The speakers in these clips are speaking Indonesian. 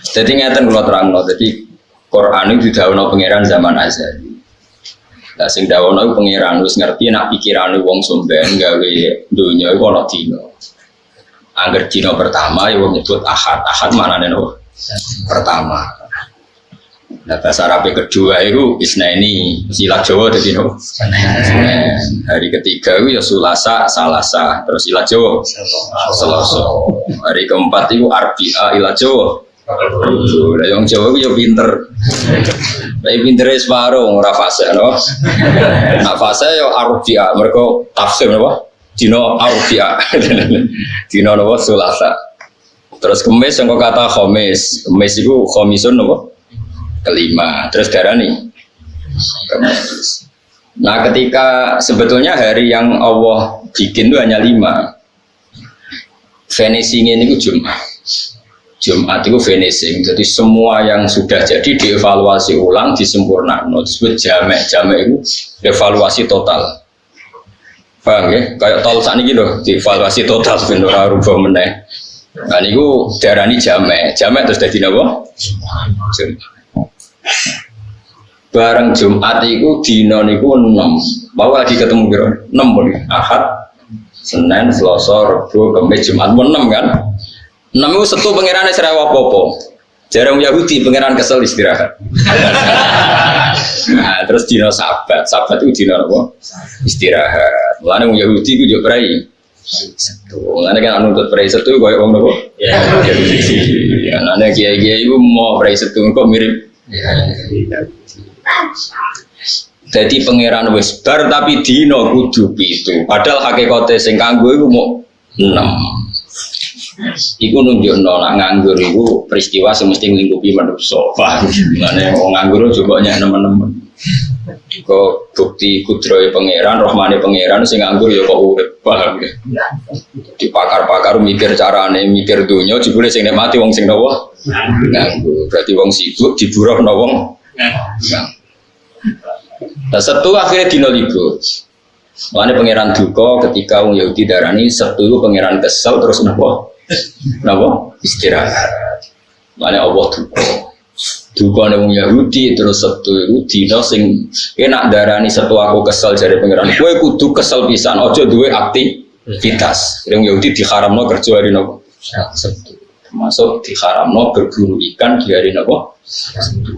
Jadi ngeten kula terangno. Jadi Quran itu didhawuhna pangeran zaman azali. Lah sing dawuhna iku pangeran wis ngerti nek pikirane wong somben gawe donya iku ana dina. Angger dina pertama ya wong nyebut ahad. Ahad maknane nopo? Pertama. Nah bahasa Arab kedua itu isnaini, silat Jawa dadi nopo? Hari ketiga itu ya Sulasa, Salasa, terus silat Jawa Selasa. Hari keempat itu Arbi'a ilat Jawa. Lah yang Jawa itu ya pinter. Tapi pintere separuh ora fase no. Nak fase ya Arbi'a, mergo tafsir napa? Dina Arbi'a. Dina napa Sulasa. Terus Kemis yang kata Khamis. Kemis itu Khamisun napa? Kelima, terus darani Kemis. Nah ketika sebetulnya hari yang Allah bikin itu hanya 5. Finishing ini Jumat. Jumat itu finishing. Jadi semua yang sudah jadi dievaluasi ulang, disempurnakan. Disebut jamek. Jamek itu evaluasi total. Paham ya? Kayak tol saat ini loh, dievaluasi total sebenarnya rubah meneh. Nah ini darani jamek. Jamek terus jadi apa? Jumat. Bareng Jumat itu dina niku 6. Bahwa lagi ketemu kira 6 pun. Ahad, Senin, Selasa, Rabu, Kamis, Jumat 6 kan? 6 itu setu pangerane serewa apa-apa. Jarang Yahudi pangeran kesel istirahat. Nah, terus dina Sabat. Sabat itu dina apa? Istirahat. Mulane wong Yahudi ku yo prai. Setu. Mulane kan nuntut prai setu koyo wong napa? Ya. Ya, nane kiai-kiai iku mau prai setu kok mirip. Jadi pangeran wis bar tapi dino kudu 7. Padahal hakikate sing kanggo iku mau 6. Iku nunjukno nek nganggur iku peristiwa semesti nglingkupi manusa. Paham? Mane wong nganggur juga nyak nemen-nemen. Kok bukti kudrahe pangeran, rahmane pangeran sing nganggur ya kok urip. Paham ya? Di pakar-pakar mikir carane, mikir donya jebule sing nek mati wong sing nopo? Nganggur. Berarti wong sibuk diburuhno wong nganggur. Nah, Setu akhirnya dino libur. Makanya pangeran duka ketika wong Yahudi darani Setu itu pangeran kesel terus napa? Istirahat. Makanya Allah duka. Duka wong Yahudi terus Setu itu dino sing enak darani Setu aku kesel jare pangeran. Kowe kudu kesel pisan, aja duwe aktivitas. Wong Yahudi diharamno kerja hari napa? Setu. Termasuk diharamno berburu ikan di hari napa? Setu.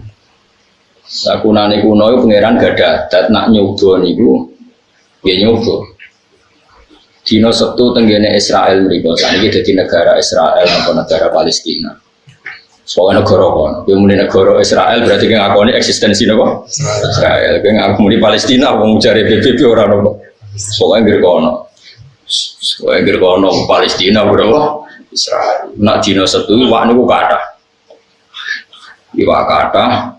Sakunane kuno itu pangeran gak ada adat nak nyoba niku ya nyoba dino Setu tenggene Israel mriku saniki dadi negara Israel apa negara Palestina. Soalnya negara kono, yang muni negara Israel berarti kan ngakoni eksistensi napa? Israel. Kan ngakoni Palestina wong jare PBB ora napa. Soalnya ngger kono. Soalnya ngger kono Palestina berapa? Israel. Nak dino Setu wak niku kathah. Iwak kathah.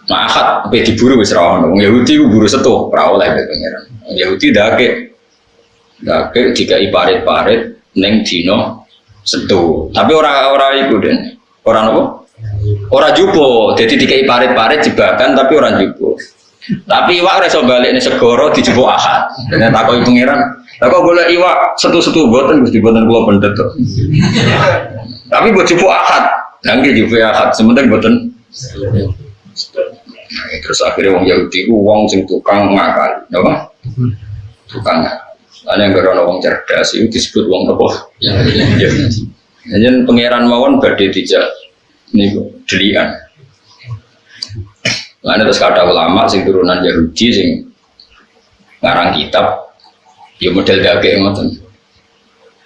Nah, akad apa diburu wis ra ono. Wong Yahudi ku buru Setu, ora oleh pangeran. Wong Yahudi dake dikai parit-parit ning dina Setu. Tapi ora iku Den. Ora napa? Ora jupo. Dadi dikai parit-parit jebakan tapi ora jupo. Tapi iwak ora iso balik ning segara dijupuk akad. Dene takoki pangeran, "Lah kok golek iwak Setu-setu boten Gusti boten kula pendet to." Tapi mbok jupuk akad. Lah nggih jupuk akad, sementing boten. Nah, terus akhirnya wong Yahudi ku wong sing tukang ngakal, apa? Tukang ngakal. Ana yang berono wong cerdas itu disebut wong apa? Yahudi. Jadi pangeran mawon badhe dijak niku delian. Lan terus kata ulama sing turunan Yahudi sing ngarang kitab ya model dake ngoten.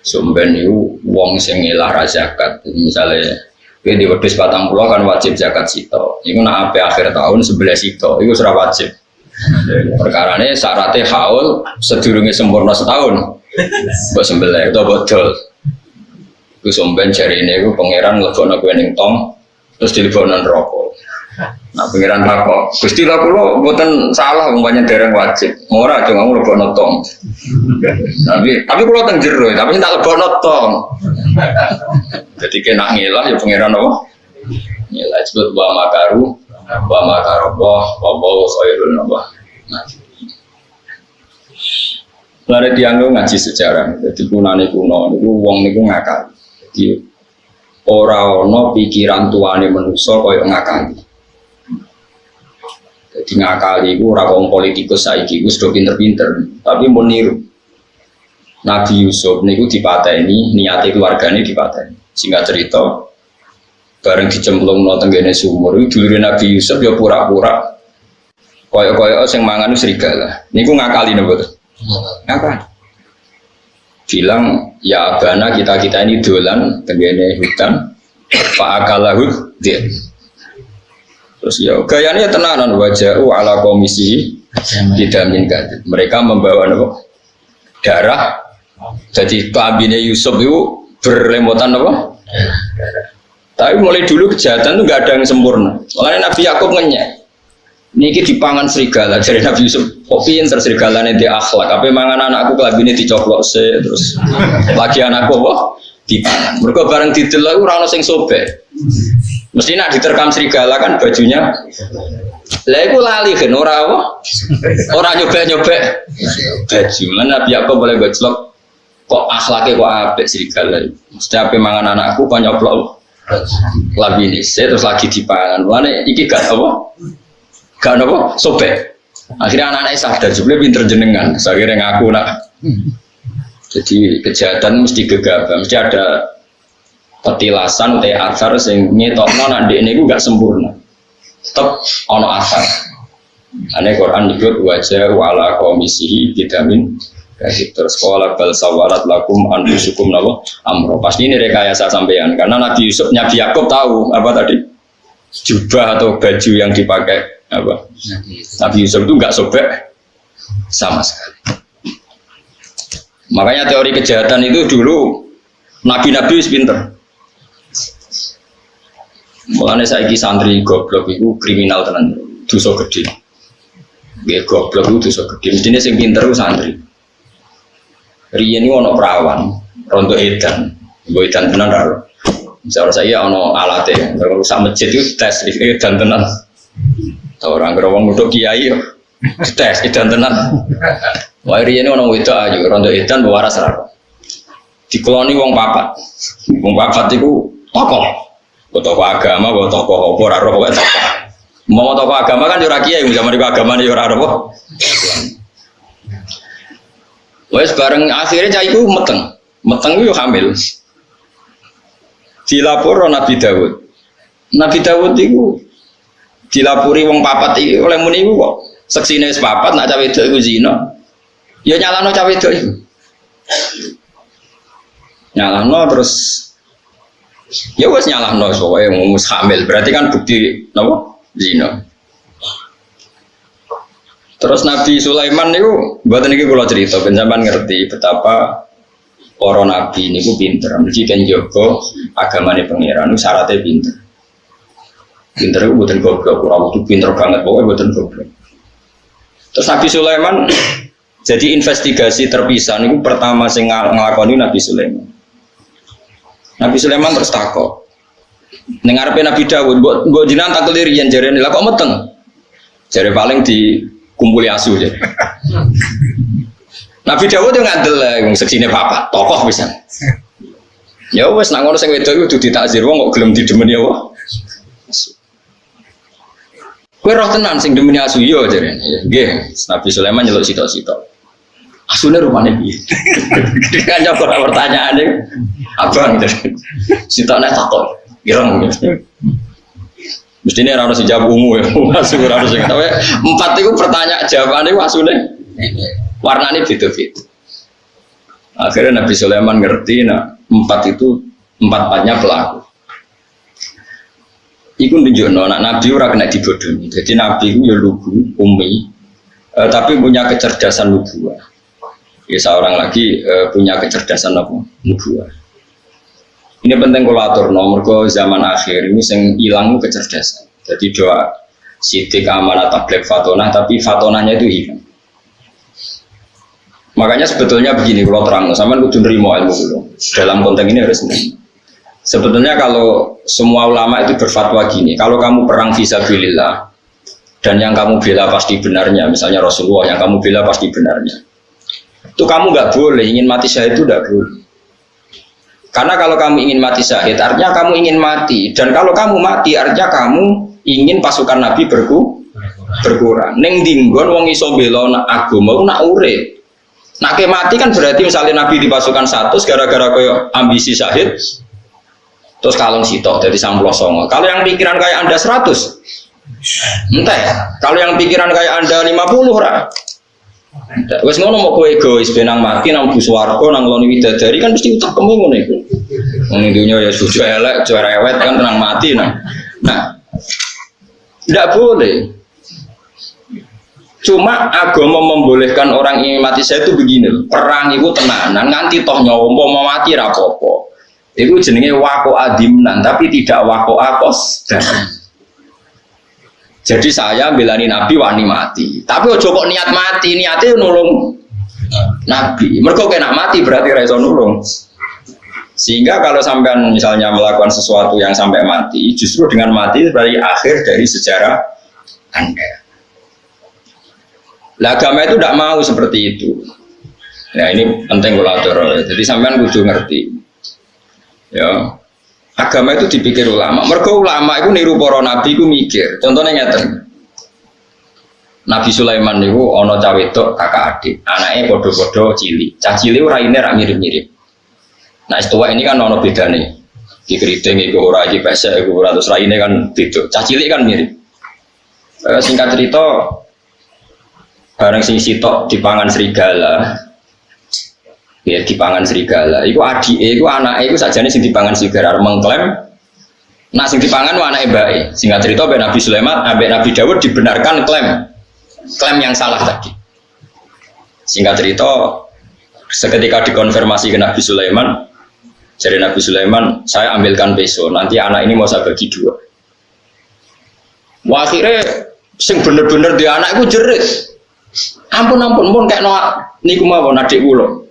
Sumben niku wong sing ngelah zakat, misalnya di wedhus 40 kan wajib zakat sito. Iku nak ape akhir tahun 11 sito, iku ora wajib. Perkarane syaratnya haul sedurunge sempurna setahun. Mbok sembelih utawa bodol. Iku somben jarine iku pangeran nglebokno kowe ning tong terus dilebokno neraka. Nah pangeran takok, Gusti lha kula mboten salah umpamane dereng wajib. Ora cuma nglebokno tong. Tapi kula teng jero, tapi tak lebokno tong. Jadi kena ngilah ya pangeran apa? Ngilah disebut wa makaru wa makarabah wa bawa khairul nabah. Lare dianggo ngaji sejarah. Jadi kunane kuno niku wong niku ngakal. Jadi ora ana pikiran tuane manusa kaya ngakali. Jadi ngakali iku ora wong politikus saiki iku sudah pinter-pinter, tapi mau niru. Nabi Yusuf niku dipateni, niate keluargane dipateni. Singkat cerita, bareng dicemplungno tenggene sumur, dulure Nabi Yusuf ya pura-pura kaya-kaya sing mangan serigala. Niku ngakali napa to? Ngakali. Bilang ya abana kita ini dolan tenggene hutan fa akalahud dia. Terus ya gayanya tenanan wajah ala komisi didamin kan. Mereka membawa apa? Darah. Jadi kelambine Yusuf itu berlemotan apa? Tapi mulai dulu kejahatan itu nggak ada yang sempurna. Makanya Nabi Yakub ngenyek. Niki dipangan serigala, jadi Nabi Yusuf kok pinter serigalane dia akhlak. Apa mangan anakku kelabine dicoplok se terus lagi anakku apa dipangan. Mereka bareng didelok ora ono sing sobek. Mesti nak diterkam serigala kan bajunya. Lah iku lali kan ora apa? Ora nyobek-nyobek baju. Lan Nabi Yakub boleh gojlok kok akhlake kok apik serigala. Mesti apa mangan anakku kok nyoplok labine se terus lagi dipangan. Lane iki gak apa? Gak apa, sobek. Akhirnya anak-anak sadar, jumlah pinter jenengan. Akhirnya ngaku nak. Jadi kejahatan mesti gegabah, mesti ada petilasan, asar, sing nyetokno nak dek ini gak sempurna. Tetap ono asar. Ane Quran nyebut wajah wala komisihi bidamin. Terus sekolah bal sawarat lakum anfusukum nawa amro. Pasti ini rekayasa sampean, karena Nabi Yusuf, Nabi Yakub tahu apa tadi jubah atau baju yang dipakai. Apa? Nabi Yusuf itu nggak sobek sama sekali. Makanya teori kejahatan itu dulu nabi-nabi wis pinter. Mulane saiki santri goblok itu kriminal tenan, dosa gede. Nggih goblok itu dosa gede. Mestine sing pinter itu santri. Riyen iku ana perawan, rontok edan. Mbok edan tenan karo. Misalnya saya ana alate, kalau sak masjid itu tes edan tenan. Orang gerowong untuk kiai tes edan tenan. Wah riyen ono wedok ayu rondo edan waras ra. Dikeloni wong papat. Wong papat iku tokoh. Tokoh agama, tokoh apa ora roh wae tokoh. Mau tokoh agama kan yo ora kiai, zaman iku agamane yo ora roh. Wes bareng akhirnya cah iku meteng. Meteng yo hamil. Dilapor Nabi Dawud. Nabi Dawud iku dilapuri wong papat iki oleh muni iku kok seksine wis papat nak cawe wedok iku zina. Ya nyalano cawe wedok iku. Nyalano terus ya wis nyalano sowae mus hamil berarti kan bukti napa zina. Terus Nabi Sulaiman niku mboten iki kula cerita ben sampean ngerti betapa para nabi niku pinter. Mesti kan jaga agamane pangeran niku syaratnya pinter. Pinter itu buatan goblok, kurang itu pinter banget, pokoknya buatan goblok. Terus Nabi Sulaiman jadi investigasi terpisah, ini pertama saya ngelakoni Nabi Sulaiman. Nabi Sulaiman terus takut. Nengarpe Nabi Dawud, buat jinan tak kelirian jari ini, lah kok meteng? Jari paling dikumpuli asu jadi. Nabi Dawud yang ngandel lah, yang seksine papat, tokoh bisa. Ya wes nak ngono sing wedok iku dudu ditakzir wong kok gelem didemeni apa? Kowe roh tenan sing demeni asu yo jarene. Nggih, Nabi Sulaiman nyeluk sitok-sitok. Asune rupane piye? Kan jawab pertanyaane abang gitu. Sitokne takon, ireng gitu. Mestine ora ono sing jawab ungu ya, asu ora ono sing. Tapi empat iku pertanyaan jawabane asune warnane beda-beda. Akhirnya Nabi Sulaiman ngerti nah empat itu empat-empatnya pelaku. Iku nunjukno anak Nabi ora kena dibodohi. Jadi Nabi itu ya lugu, umi, tapi punya kecerdasan nubuwah. Ya seorang lagi punya kecerdasan apa? Nubuwah. Ini penting kalau atur nomor ke zaman akhir ini sing hilang kecerdasan. Jadi doa sidik amanah tabligh fatonah, tapi fatonahnya itu hilang. Makanya sebetulnya begini kalau terang, sampean kudu nerima ilmu dulu. Dalam konteks ini harus nerima. Sebetulnya kalau semua ulama itu berfatwa gini, kalau kamu perang fisabilillah dan yang kamu bela pasti benarnya, misalnya Rasulullah yang kamu bela pasti benarnya, itu kamu nggak boleh ingin mati syahid itu nggak boleh. Karena kalau kamu ingin mati syahid, artinya kamu ingin mati. Dan kalau kamu mati, artinya kamu ingin pasukan Nabi berkurang. Neng dinggon wong iso bela nak agama nak urip. Nak ke mati kan berarti misalnya Nabi di pasukan 100 gara-gara koyo ambisi syahid. Terus kalong sitok dari 99. Kalau yang pikiran kayak Anda 100. Entah ya. Kalau yang pikiran kayak Anda 50 ora. Wes ngono mau kowe egois benang mati nang buswarga nang loni widadari kan mesti utak kemu ngono iku. Wong dunya ya sudah elek, cerewet kan tenang mati nah. Nah. Tidak boleh. Cuma agama membolehkan orang ingin mati saya itu begini, perang itu tenanan nganti toh nyawa mau mati rapopo. Itu jenenge wako adimnan tapi tidak wako akos. Jadi saya belani Nabi wani mati. Tapi ojo kok niat mati, niatnya nulung Nabi. Mergo kena mati berarti ra iso nulung. Sehingga kalau sampean misalnya melakukan sesuatu yang sampai mati, justru dengan mati berarti akhir dari sejarah Anda. Lah agama itu tidak mau seperti itu. Nah ini penting kulatur. Jadi sampean kudu ngerti. Ya. Agama itu dipikir ulama. Mergo ulama itu niru para nabi itu mikir. Contohnya ngeten. Nabi Sulaiman itu ana cah wedok kakak adik, anaknya podo-podo cilik. Cah cilik raine rak mirip-mirip. Nah, istiwa ini kan ana bedane. Iki keriting iku ora iki pesek iku ora terus raine kan beda. Cah cilik kan mirip. Singkat cerita bareng sing sitok dipangan serigala. Ya dipangan serigala. Iku adike iku anake iku sajane sing dipangan serigala mengklaim nak sing dipangan wae anake mbake. Singkat cerita ambek Nabi Sulaiman, ambek Nabi Dawud dibenarkan klaim yang salah tadi. Singkat cerita seketika dikonfirmasi ke Nabi Sulaiman, jadi Nabi Sulaiman, saya ambilkan besok, nanti anak ini mau saya bagi 2. Wah, akhirnya sing bener-bener di anak itu jerit. Ampun pun kayak niku mawon adik kula.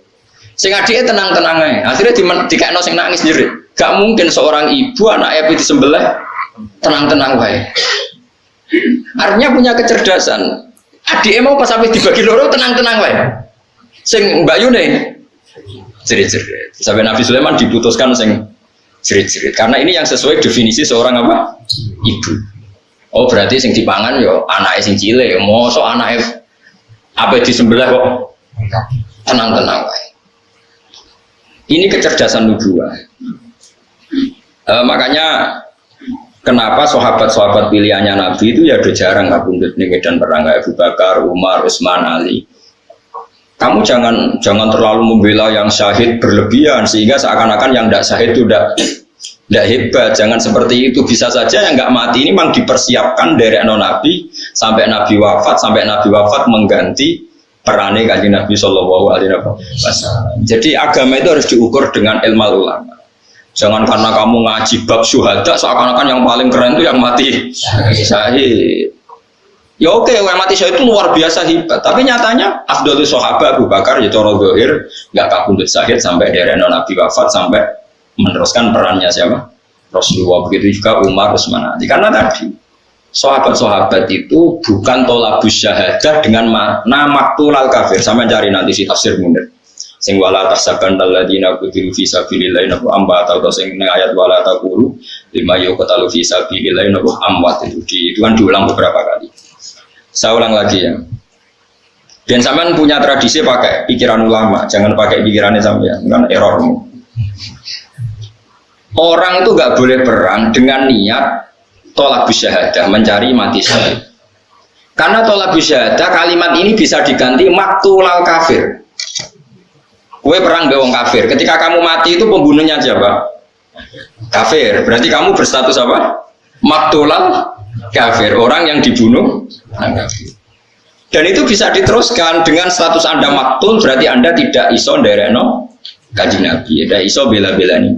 Sing adike tenang-tenang ae. Akhirnya dikekno sing nangis jerit. Gak mungkin seorang ibu anaknya disembelih tenang-tenang wae. Artinya punya kecerdasan. Adike mau pas sampai dibagi loro tenang-tenang wae. Sing Mbak Yune jerit-jerit. Sampai Nabi Sulaiman diputuskan sing jerit-jerit. Karena ini yang sesuai definisi seorang apa? Ibu. Oh berarti sing dipangan yo anake sing cilik. Mosok anake apa disembelih kok tenang-tenang wae. Ini kecerdasan nubuwah. Makanya kenapa sahabat-sahabat pilihannya Nabi itu ya udah jarang kabundut nih medan perang kayak Abu Bakar, Umar, Utsman, Ali. Kamu jangan terlalu membela yang syahid berlebihan sehingga seakan-akan yang tidak syahid itu tidak hebat. Jangan seperti itu. Bisa saja yang nggak mati ini memang dipersiapkan dari Nabi sampai Nabi wafat mengganti perane kanjeng Nabi Shallallahu Alaihi Wasallam. Jadi agama itu harus diukur dengan ilmu ulama. Jangan karena kamu ngaji bab syuhada seakan-akan yang paling keren itu yang mati syahid. Ya oke, yang mati syahid itu luar biasa hebat. Tapi nyatanya afdhalus sahabat Abu Bakar ya cara zahir nggak kabundut syahid sampai dari Nabi wafat sampai meneruskan perannya siapa? Rasulullah. Begitu juga Umar, Utsman, Ali. Karena tadi sahabat-sahabat itu bukan tolabus syahadah dengan makna maktulal kafir. Sama cari nanti si tafsir Munir. Sing wala tahsaban alladziina qutilu fi sabilillah nabu amwat atau sing ning ayat wala taqulu lima yuqtalu fi sabilillah nabu amwat itu kan diulang beberapa kali. Saya ulang lagi ya. Dan sampean punya tradisi pakai pikiran ulama, jangan pakai pikirannya sampean, kan errormu. Orang itu nggak boleh perang dengan niat tolabus syahadah, mencari mati syahid. Karena tolabus syahadah kalimat ini bisa diganti maktulal kafir. Kue perang be wong kafir. Ketika kamu mati itu pembunuhnya siapa? Kafir. Berarti kamu berstatus apa? Maktulal kafir. Orang yang dibunuh kafir. Dan itu bisa diteruskan dengan status Anda maktul, berarti Anda tidak iso ndereno kanjeng Nabi. Tidak iso bela-belani.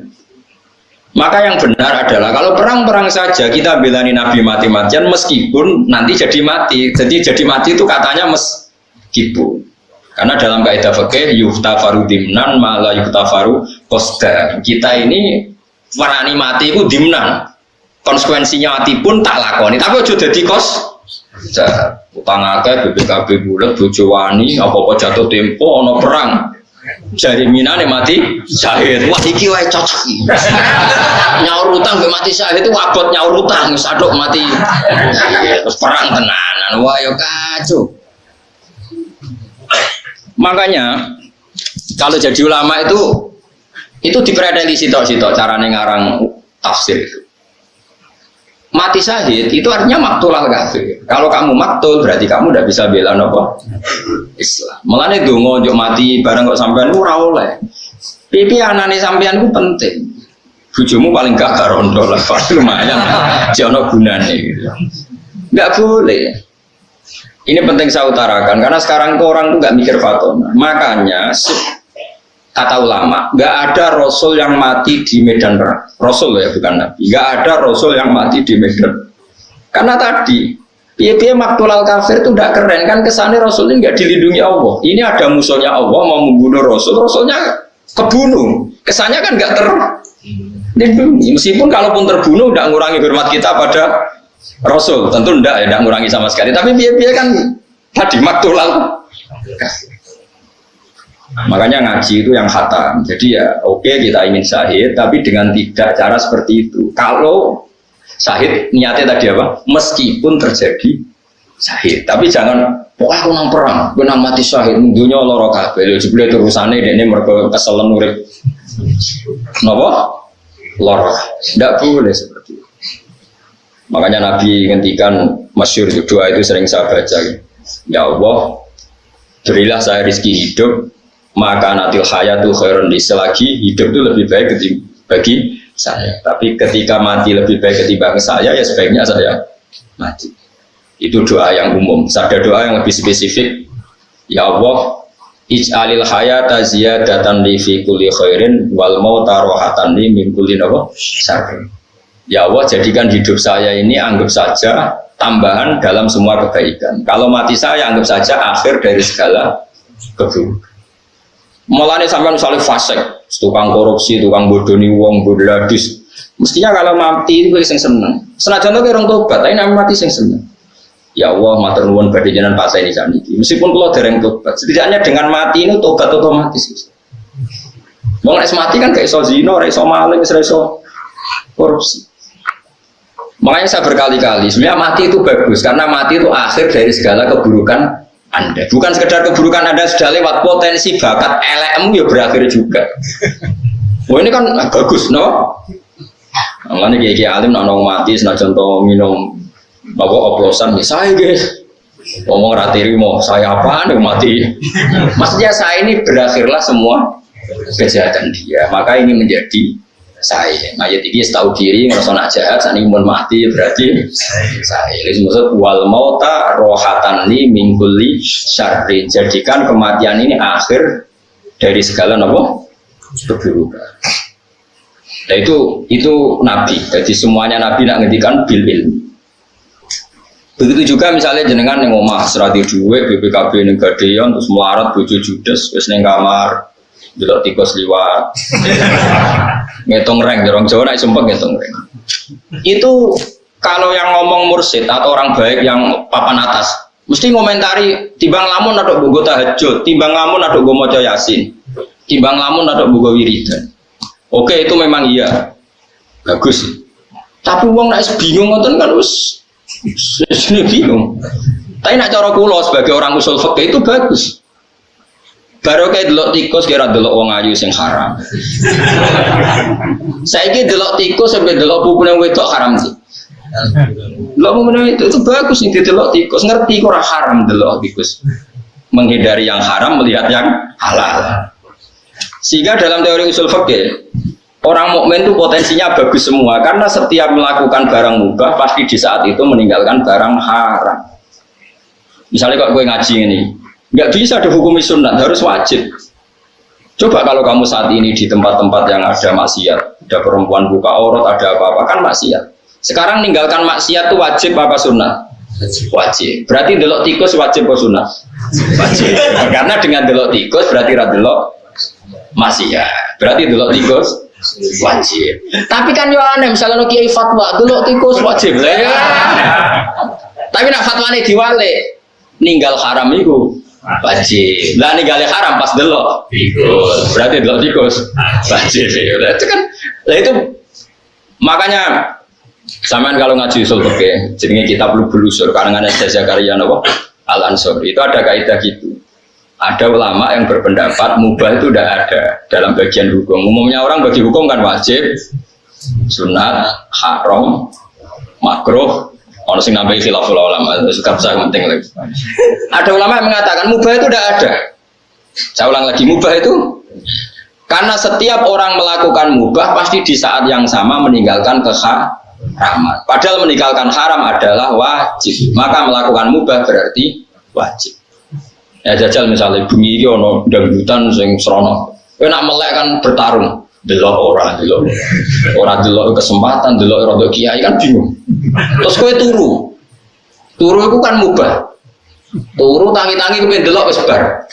Maka yang benar adalah kalau perang-perang saja kita belani Nabi mati-matian meskipun nanti jadi mati. Jadi mati itu katanya meskipun. Karena dalam kaidah fikih yuftafaru dimnan mala yuftafaru qasdan. Kita ini warani mati itu dimnan. Konsekuensinya mati pun tak lakoni. Tapi aja dadi kos. Utang akeh BPKB bulet bojo wani apa-apa jatuh tempo ana perang. Jari minane mati syahid. Wah iki wae cocok. Nyaur utang mbek mati syahid itu abot nyaur utang sadok mati. Terus perang tenanan. Wah yo kacau. Makanya kalau jadi ulama itu diprediksi sitok-sitok carane ngarang tafsir itu. Mati syahid itu artinya maktul al-kafir. Kalau kamu maktul berarti kamu tidak bisa bela apa? Islam. Mulane donga njuk mati bareng kok sampean ora oleh. Pipi anane sampean ku penting. Bojomu paling gak rondo lah, lumayan. Jono gunane gitu. Enggak boleh. Ini penting saya utarakan karena sekarang tuh orang tuh nggak mikir fatona. Makanya kata ulama, nggak ada rasul yang mati di medan perang. Rasul ya bukan nabi. Nggak ada rasul yang mati di medan. Karena tadi piye-piye maktulal kafir itu udah keren kan, kesannya rasul ini nggak dilindungi Allah. Ini ada musuhnya Allah mau membunuh rasul, rasulnya kebunuh. Kesannya kan nggak terlindungi. Meskipun kalaupun terbunuh udah ngurangi hormat kita pada rasul, tentu tidak ya, tidak ngurangi sama sekali. Tapi piye-piye kan tadi maktulal kafir. Makanya ngaji itu yang khatam. Jadi ya oke, kita ingin syahid, tapi dengan tidak cara seperti itu. Kalau syahid niatnya tadi apa? Meskipun terjadi syahid, tapi jangan pokoknya aku nang perang, aku nang mati syahid, dunia loro kabeh. Lho jebule terusane dene mergo keselen urip. Napa? Loro. Tidak boleh seperti itu. Makanya Nabi ngendikan masyhur itu, doa itu sering saya baca. Ya Allah, berilah saya rezeki hidup, maka natil hayatu khairun li, selagi hidup itu lebih baik bagi saya. Tapi ketika mati lebih baik ketimbang saya, ya sebaiknya saya mati. Itu doa yang umum. Ada doa yang lebih spesifik. Ya Allah, ij'alil hayata ziyadatan li fi kulli khairin wal mauta rohatan li min kulli syarrin. Ya Allah, jadikan hidup saya ini anggap saja tambahan dalam semua kebaikan. Kalau mati saya anggap saja akhir dari segala keburukan. Mulane sampean misalnya fasik, tukang korupsi, tukang bodoni wong, bodladis. Mestinya kalau mati itu sing seneng. Senajan to kira tobat, tapi nek mati sing seneng. Ya Allah, matur nuwun badhe jenengan Pak Saini sakniki. Meskipun kula dereng tobat, setidaknya dengan mati ini tobat otomatis. Wong nek mati kan gak iso zina, ora iso maling, ora iso korupsi. Makanya saya berkali-kali, sebenarnya mati itu bagus karena mati itu akhir dari segala keburukan Anda. Bukan sekedar keburukan Anda sudah lewat, potensi bakat elekmu ya berakhir juga. Wah ini kan bagus, no? Makanya kayak alim nak nong mati, senajan to minum apa oplosan, saya guys, ngomong ratiri mau saya apa nih mati? Maksudnya saya ini berakhirlah semua kejahatan dia, maka ini menjadi saya. Mayat ini tahu diri ngerasa nak jahat, saat ini mau mati berarti saya. Ini maksud wal mauta rohatan li mingkuli syarrin. Jadikan kematian ini akhir dari segala keburukan. Nah itu Nabi. Jadi semuanya Nabi nak ngendikan bil ilmi. Begitu juga misalnya jenengan yang omah serati duit BPKB ning gadean terus melarat bojo judes wis ning kamar delok tikus liwat. Ngitung reng, orang Jawa naik sumpah ngitung reng. Itu kalau yang ngomong mursyid atau orang baik yang papan atas, mesti ngomentari timbang lamun atau bogo tahajud, timbang lamun atau bogo moco yasin, timbang lamun atau bogo wiridan. Oke itu memang iya, bagus. Tapi uang naik bingung ngoten kan us, bingung. Tapi nak cara kulo sebagai orang usul fikih itu bagus. Baru kayak delok tikus kira delok wong ayu sing haram. Saiki delok tikus sampai delok pupune wedok haram sih. Delok pupune itu bagus nih delok tikus, ngerti kok ora haram delok tikus. Menghindari yang haram melihat yang halal. Sehingga dalam teori usul fikih orang mukmin itu potensinya bagus semua karena setiap melakukan barang mubah pasti di saat itu meninggalkan barang haram. Misalnya kok gue ngaji ini nggak bisa dihukumi sunat, harus wajib. Coba kalau kamu saat ini di tempat-tempat yang ada maksiat, ada perempuan buka aurat, ada apa-apa, kan maksiat. Sekarang ninggalkan maksiat itu wajib apa sunat? Wajib. Berarti delok tikus wajib apa sunat? Wajib. Karena dengan delok tikus berarti delok maksiat. Berarti delok tikus wajib. Tapi kan yo aneh, misalnya kiai fatwa delok tikus wajib. Tapi nak fatwane diwale, ninggal haram itu wajib. Lah ninggal haram pas delok tikus. Berarti delok tikus wajib. Itu kan lah itu makanya sampean kalau ngaji usul fikih jenenge kitab Lubul Usul karangan Zakaria napa Al-Ansor itu ada kaidah gitu. Ada ulama yang berpendapat mubah itu tidak ada dalam bagian hukum. Umumnya orang bagi hukum kan wajib, sunat, haram, makruh. Orang sing nambahi khilaful ulama itu bisa penting lagi. Ada ulama yang mengatakan mubah itu tidak ada. Saya ulang lagi, mubah itu karena setiap orang melakukan mubah pasti di saat yang sama meninggalkan keharaman. Padahal meninggalkan haram adalah wajib. Maka melakukan mubah berarti wajib. Ya jajal misalnya bumi ini ono dangdutan sing serono. Kowe nak melek kan bertarung. Delok ora delok kesempatan, delok rondo kiai kan bingung. Terus kowe turu. Turu itu kan mubah. Turu tangi-tangi kepen delok wis bar.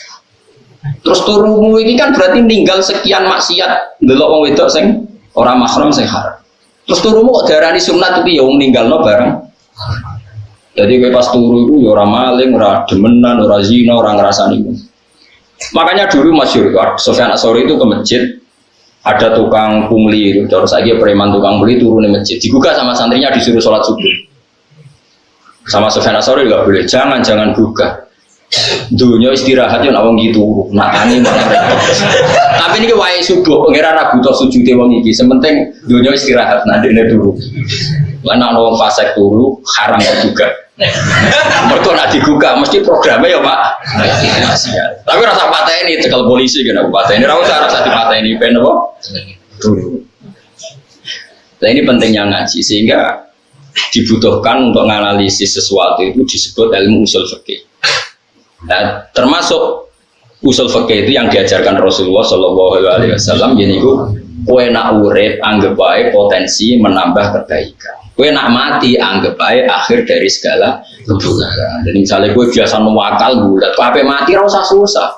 Terus turumu ini kan berarti ninggal sekian maksiat delok wong wedok sing ora mahram sing haram. Terus turumu kok diarani sunat iki ya wong ninggalno bareng. Jadi gue pas turu itu ya orang maling, orang demenan, orang zina, orang ngerasani. Makanya dulu masyhur Sufyan Ats-Tsauri itu ke masjid, ada tukang pungli, terus lagi preman tukang pungli turun di masjid, digugah sama santrinya disuruh sholat subuh. Sama Sufyan Ats-Tsauri nggak boleh, jangan buka. Dunia istirahat ya nak wong gitu, nakani malah repot. Tapi ini wae subuh, pengiran ragu toh sujud wong iki, sementing dunia istirahat nanti dulu. Lan ana wong fasik turu haram juga. Mereka nak digugah mesti programnya ya Pak. Tapi rasa pateni cekal polisi kan aku pateni. Rasa dipateni ben apa? Dulu. Nah ini pentingnya ngaji sehingga dibutuhkan untuk menganalisis sesuatu itu disebut ilmu usul fikih. Nah, termasuk usul fikih itu yang diajarkan Rasulullah Shallallahu Alaihi Wasallam. Jadi itu kowe nak urip anggap baik potensi menambah kebaikan. Kowe nak mati anggap baik akhir dari segala keburukan. Dan misalnya kowe biasa mewakal bulat, kowe mati ora usah susah.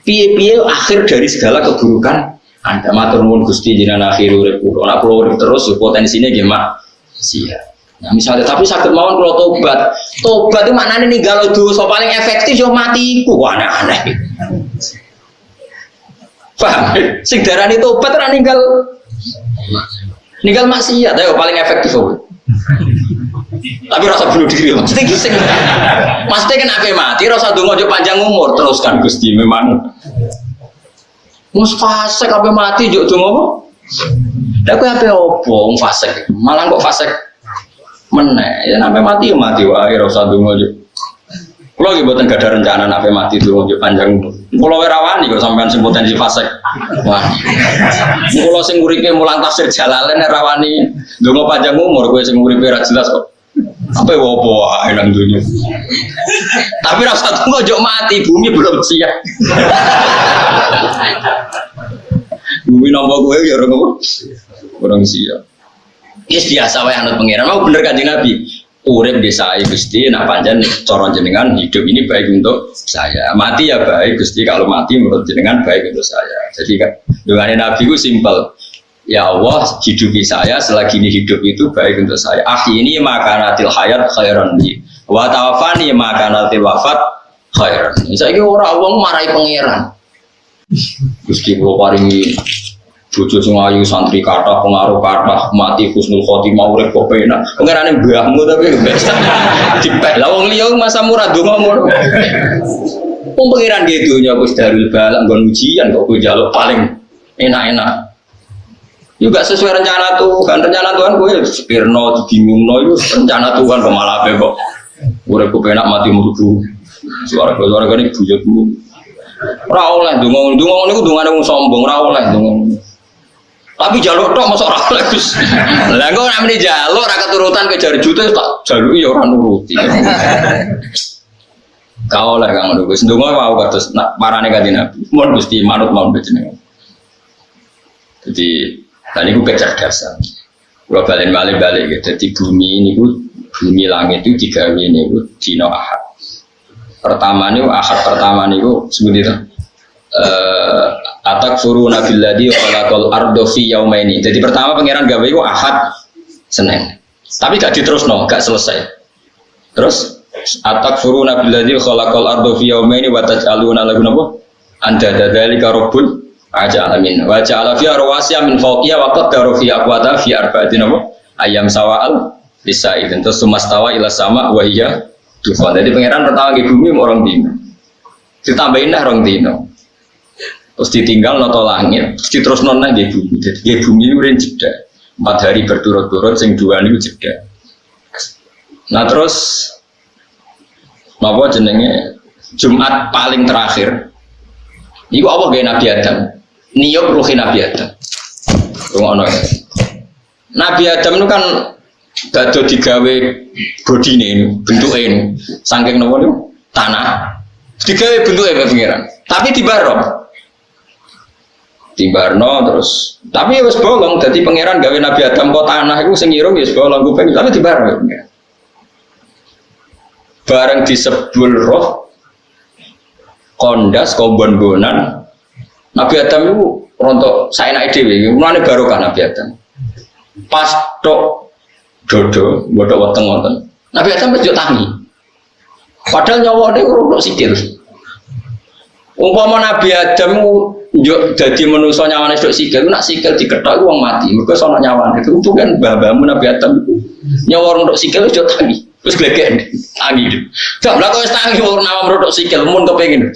Piye-piye akhir dari segala keburukan. Anda matur nuwun Gusti jenengan akhir urip kula. Nek kula urip terus potensinya gimana? Siap. Nah, misalnya tapi sakit mawon kalau tobat itu maknanya ninggal dosa paling efektif yo mati iku aneh-aneh. Paham? Sing darani tobat ora ninggal maksiat ayo paling efektif kok. Tapi rasa bunuh diri maksudnya gising. Maksudnya kan ape mati rasa donga yo panjang umur teruskan Gusti memang. Mus fasik ape mati yo donga apa? Lah kowe ape opo wong fasik? Malah kok fasik meneh ya sampai mati ya mati wae ora usah ndonga yo. Kula iki mboten gadah rencana sampai mati ndonga yo panjang. Kula ora wani kok sampean sing potensi fasik. Wah. Kula sing uripe mulang tafsir Jalalain ora wani ndonga panjang umur kowe sing uripe ora jelas kok. Apa opo wae nang donya. Tapi ora usah ndonga yo mati bumi belum siap. Bumi nampa kowe ya ora ngopo. Kurang siap. Is biasa wae anut pangeran. Mau bener Kanjeng Nabi. Urip desa Gusti nak pancen cara jenengan hidup ini baik untuk saya. Mati ya baik Gusti kalau mati menurut jenengan baik untuk saya. Jadi kan dongane Nabi ku simpel. Ya Allah, hidupi saya selagi ini hidup itu baik untuk saya. Akhini makanatil hayat khairan li. Wa tawafani makanatil wafat khairan. Saiki ora wong marahi pangeran. Gusti kula paringi bojo sing ayu santri kathah pengaruh kathah mati husnul khotimah urip kok penak pengerane mbahmu tapi dipek la wong liya masa murah donga ngono wong pengiran ge donya wis darul balak nggon ujian kok kowe njaluk paling enak-enak juga sesuai rencana Tuhan kowe sepirno dibingungno iku rencana Tuhan kok malah kok urip kok penak mati mlebu suara gane buyutmu ora oleh donga niku dongane wong sombong ora oleh donga. Tapi jaluk tok mosok ora oleh Gus. Lah engko nek meni jaluk ora keturutan kejar juta tak jaluki ya ora nuruti. Ka oleh Kang Gus. Ndonga wae kados parane Kanjeng Nabi. Mun Gusti manut mawon jenengan. Jadi tadi ku kecerdasan. Kula balik gitu. Dadi bumi langit itu digawe niku dina Ahad. Pertama niku sebenarnya atak furu nabiladi khalaqal ardo fi yaumaini. Jadi pertama pangeran gawe iku Ahad Senin. Tapi gak diterusno, gak selesai. Terus Atakfuruna billadzi khalaqal arda fi yawmaini wa taj'aluna lahu napa? Andada dzalika rabbul alamin. Wa ja'ala fiha rawasiya min fawqiha wa qaddara fi aqwata fi arba'atin ayam sawa'al lisaidin. Terus sumastawa ila sama wa hiya dukhan. Jadi pangeran pertama di bumi orang dino. Ditambahin dah orang dino. Terus ditinggal noto langit, terus diterusno nang nggih bumi. Jadi nggih bumi niku ren jeda. 4 hari berturut-turut sing 2 niku jeda. Nah terus napa jenenge Jumat paling terakhir. Iku apa gawe Nabi Adam? Niyok ruhi Nabi Adam. Ngono ya. Nabi Adam itu kan dado digawe bodine ini, bentuke ini. Saking napa niku? Tanah. Digawe bentuke pengiran. Tapi dibarok. Dibarno terus. Tapi wis bolong dadi pangeran gawe Nabi Adam kok tanah iku sing irung wis bolong kuping tapi dibarno. Bareng disebul roh kondas kombon-bonan Nabi Adam itu rontok saenake dhewe mulane barokah Nabi Adam pas tok dodo bodho weteng wonten Nabi Adam wis tangi padahal nyawane rontok sikil umpama Nabi Adam yo dadi manusa nyawane tok sikil nak sikil dikethok wong mati mergo sono nyawane itu kan mbah-mbahmu Nabi Adam itu nyawa rontok sikil wis tangi wis glegek tangi itu gak lha kok wis tangi ora nama rontok sikil mun kepengin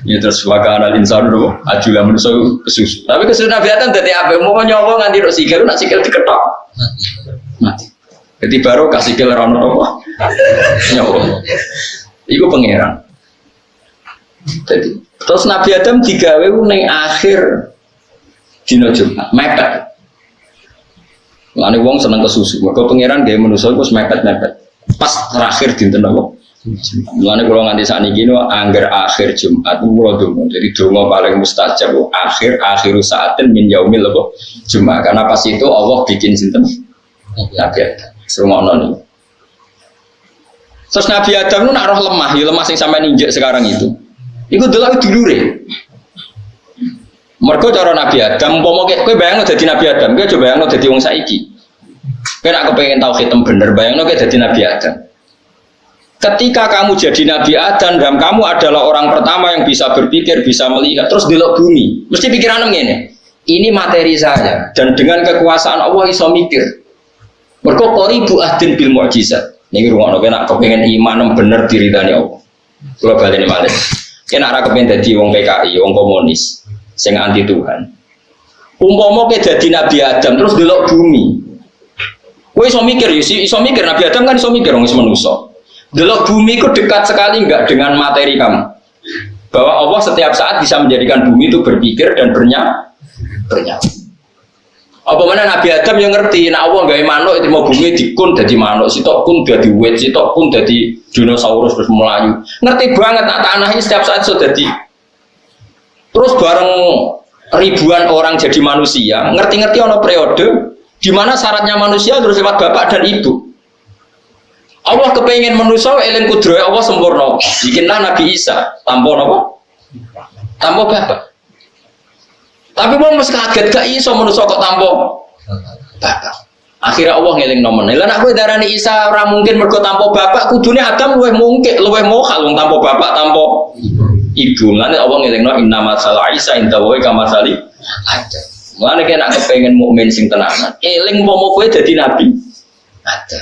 ya terus wakana insan dulu ajulah manusia kesusu tapi kesusu Nabi Adam dari apa mau nyawa nganti rok sikil nak sikil diketok mati jadi baru kasih sikil rano apa nyawa itu pangeran jadi terus Nabi Adam digawe ning akhir dina Jumat mepet lane wong seneng kesusu mergo pangeran gawe manusia iku mepet-mepet pas terakhir dinten apa mulane kula nganti sakniki no angger akhir Jumat kula donga. Jadi donga paling mustajab akhiru saatin min yaumil Jumat. Karena pas itu Allah bikin sinten Nabi Adam. Semono niku. Terus Nabi Adam nak roh lemah, ya lemah sing sampean injek sekarang itu. Iku delok dulure. Mergo cara Nabi Adam umpama kowe bayangno dadi Nabi Adam, kowe coba bayangno dadi wong saiki. Kowe nak kepengin tauhid bener, bayangno kowe dadi Nabi Adam. Ketika kamu jadi Nabi Adam dan kamu adalah orang pertama yang bisa berpikir, bisa melihat, terus delok bumi, mesti pikiran ngene. Ini materi saya dan dengan kekuasaan Allah iso mikir. Mergo qoribu ahdin bil mukjizat. Niki rungokno nek kepengin iman bener diridani Allah. Kula baleni malih. Nek ora kepengin dadi wong PKI, wong komunis sing anti Tuhan. Umpama kowe dadi Nabi Adam terus delok bumi. Kowe iso mikir, iso mikir Nabi Adam kan iso mikir wong manusa. Delok bumi itu dekat sekali enggak dengan materi kamu. Bahwa Allah setiap saat bisa menjadikan bumi itu berpikir dan bernyawa. Apa mana Nabi Adam yang ngerti, nah Allah gawe manuk itu mau bumi dikun jadi manuk, sitok kun jadi wet, sitok kun jadi dinosaurus terus melayu. Ngerti banget nah, tanah ini setiap saat sudah jadi. Terus bareng ribuan orang jadi manusia, ngerti-ngerti ono periode di mana syaratnya manusia harus lewat bapak dan ibu. Allah kepengen manusia eling kudrohe Allah sempurna. Bikinlah Nabi Isa tanpa apa? Tanpa bapak. Tapi wong mesti kaget gak iso manusia kok tanpa bapak. Akhirnya Allah ngeling nomen. Lah nek kowe darani Isa ora mungkin mergo tanpa bapak, kudune Adam luwih mungkin, luwih mokal wong tanpa bapak, tanpa ibu. Lan Allah ngelingno inna masala Isa inda wa kamasali Adam. Mulane nek kepengen mukmin sing tenanan, eling umpama kowe dadi nabi. Ada.